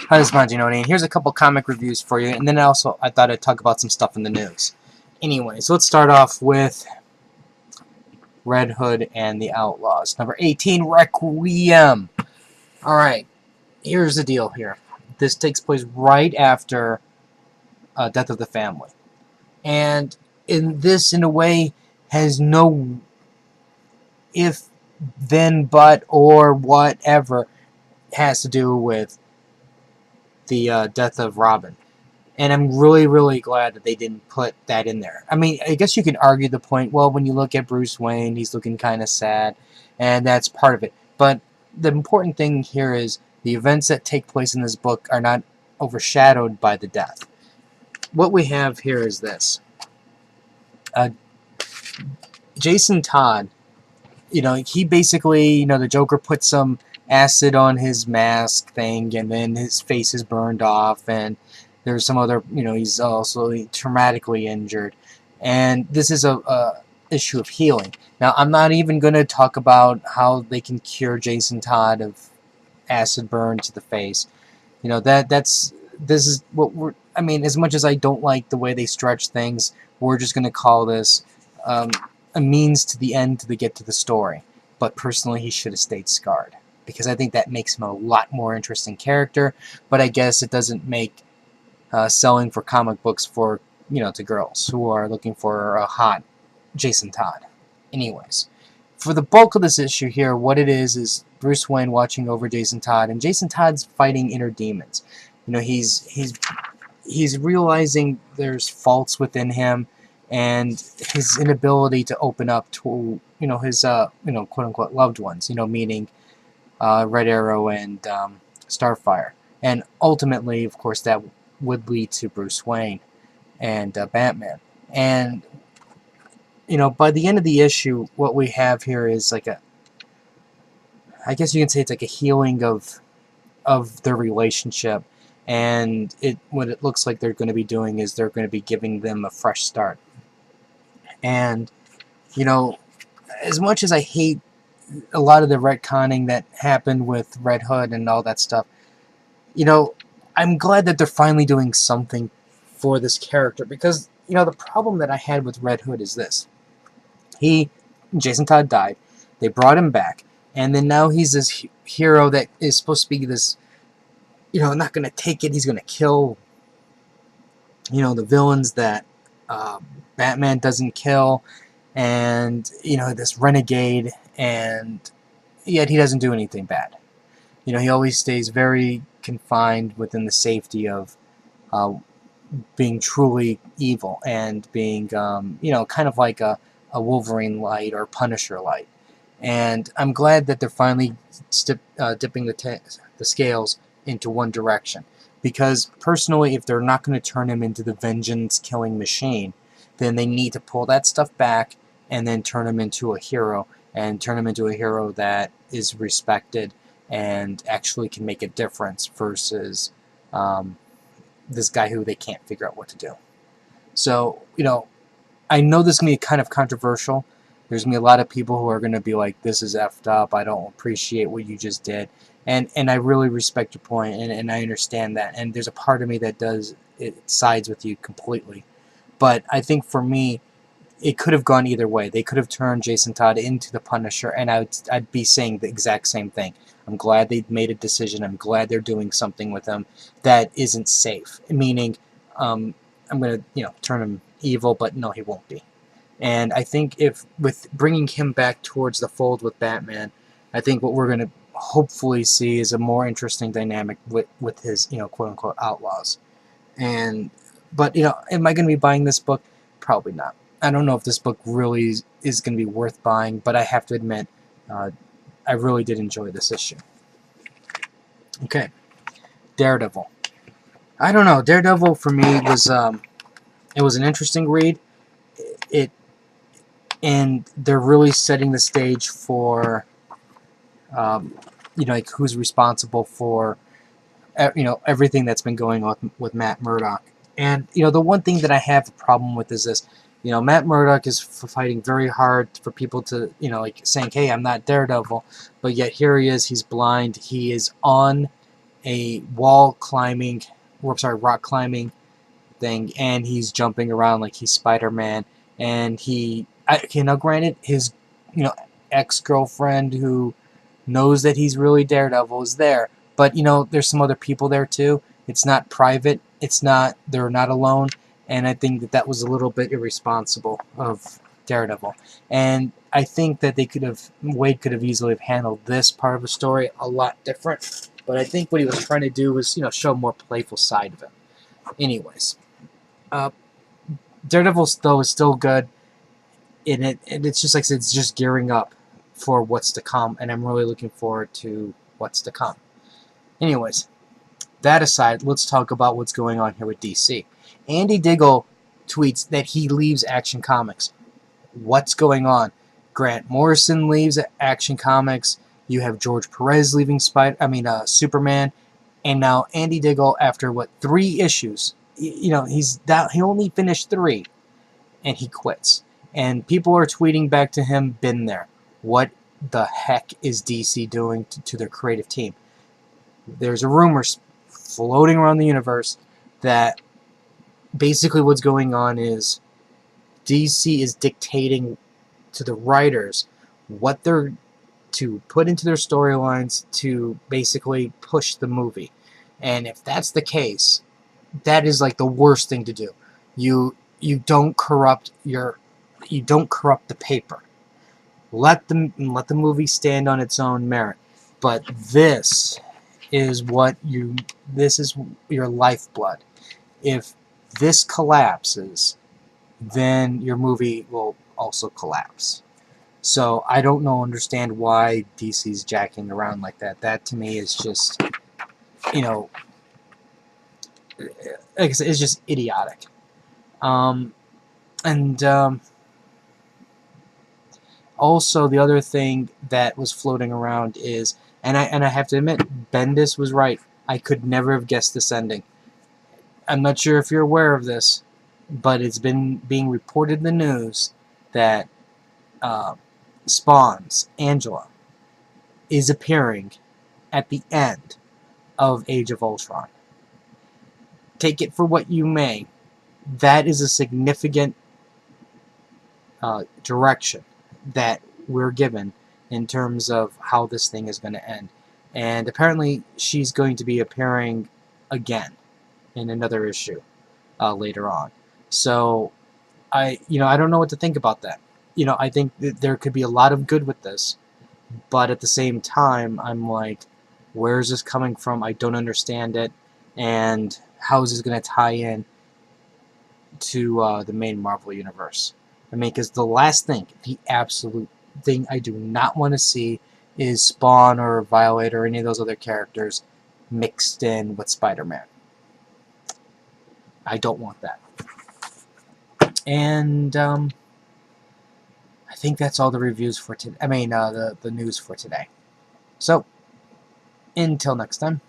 Hi, this is Manginoni, and here's a couple comic reviews for you, and then I thought I'd talk about some stuff in the news. Anyways, let's start off with Red Hood and the Outlaws. Number 18, Requiem. Alright, here's the deal here. This takes place right after Death of the Family. And in a way, has no if, then, but, or whatever has to do with the death of Robin. And I'm really, really glad that they didn't put that in there. I mean, I guess you can argue the point, well, when you look at Bruce Wayne, he's looking kind of sad, and that's part of it. But the important thing here is the events that take place in this book are not overshadowed by the death. What we have here is this. Jason Todd, he basically, the Joker put some acid on his mask thing, and then his face is burned off, and there's some other, he's also traumatically injured. And this is a issue of healing. Now, I'm not even going to talk about how they can cure Jason Todd of acid burn to the face. This is what I mean, as much as I don't like the way they stretch things, we're just going to call this a means to the end to get to the story. But personally, he should have stayed scarred, because I think that makes him a lot more interesting character. But I guess it doesn't make selling for comic books for, to girls who are looking for a hot Jason Todd. Anyways, for the bulk of this issue here, what it is Bruce Wayne watching over Jason Todd, and Jason Todd's fighting inner demons. He's realizing there's faults within him, and his inability to open up to, his, quote-unquote loved ones, meaning Red Arrow and Starfire. And ultimately, of course, that would lead to Bruce Wayne and Batman. And, by the end of the issue, what we have here is like I guess you can say it's like a healing of their relationship. And what it looks like they're going to be doing is they're going to be giving them a fresh start. And, as much as I hate a lot of the retconning that happened with Red Hood and all that stuff, I'm glad that they're finally doing something for this character, because, the problem that I had with Red Hood is this. Jason Todd died, they brought him back, and then now he's this hero that is supposed to be this, not going to take it, he's going to kill, the villains that Batman doesn't kill, and, this renegade, and yet he doesn't do anything bad. He always stays very confined within the safety of being truly evil and being, kind of like a Wolverine light or Punisher light. And I'm glad that they're finally dipping the scales into one direction. Because personally, if they're not going to turn him into the vengeance-killing machine, then they need to pull that stuff back and then turn him into a hero, and turn him into a hero that is respected and actually can make a difference versus this guy who they can't figure out what to do. So, I know this is going to be kind of controversial. There's going to be a lot of people who are going to be like, this is effed up, I don't appreciate what you just did. And I really respect your point, and I understand that. And there's a part of me that sides with you completely. But I think for me, it could have gone either way. They could have turned Jason Todd into the Punisher, and I'd be saying the exact same thing. I'm glad they made a decision. I'm glad they're doing something with him that isn't safe. Meaning, I'm going to, turn him evil, but no, he won't be. And I think with bringing him back towards the fold with Batman, I think what we're going to hopefully see is a more interesting dynamic with his, quote-unquote outlaws. But, am I going to be buying this book? Probably not. I don't know if this book really is going to be worth buying, but I have to admit, I really did enjoy this issue. Okay, Daredevil. I don't know. Daredevil for me was it was an interesting read. And they're really setting the stage for like who's responsible for everything that's been going on with Matt Murdock. And the one thing that I have a problem with is this. Matt Murdock is fighting very hard for people to, like saying, hey, I'm not Daredevil. But yet here he is, he's blind. He is on a wall climbing, or sorry, rock climbing thing, and he's jumping around like he's Spider-Man. And now granted, his, ex-girlfriend who knows that he's really Daredevil is there, but there's some other people there too. It's not private. They're not alone, and I think that was a little bit irresponsible of Daredevil. And I think that Wade could have easily have handled this part of the story a lot different. But I think what he was trying to do was, show a more playful side of him. Anyways, uh, Daredevil though is still good in it, and it's just like I said, it's just gearing up for what's to come, and I'm really looking forward to what's to come. Anyways, that aside, let's talk about what's going on here with DC. Andy Diggle tweets that he leaves Action Comics. What's going on? Grant Morrison leaves Action Comics. You have George Perez leaving Superman, and now Andy Diggle, after 3 issues, he only finished 3, and he quits. And people are tweeting back to him, "Been there. What the heck is DC doing to their creative team?" There's a rumor floating around the universe that basically what's going on is DC is dictating to the writers what they're to put into their storylines to basically push the movie. And if that's the case, that is like the worst thing to do. You don't corrupt the paper. Let the movie stand on its own merit. But this is your lifeblood. If this collapses, then your movie will also collapse. So I don't understand why DC's jacking around like that. That to me is just, like I said, it's just idiotic. Also, the other thing that was floating around is, and I have to admit, Bendis was right. I could never have guessed this ending. I'm not sure if you're aware of this, but it's been being reported in the news that Spawn's Angela is appearing at the end of Age of Ultron. Take it for what you may. That is a significant direction that we're given in terms of how this thing is going to end. And apparently she's going to be appearing again in another issue later on. So I don't know what to think about that. I think that there could be a lot of good with this, but at the same time, I'm like, where is this coming from? I don't understand it, and how is this going to tie in to the main Marvel universe? Because the last thing, the absolute thing I do not want to see is Spawn or Violet or any of those other characters mixed in with Spider-Man. I don't want that. And I think that's all the reviews for today. The news for today. So, until next time.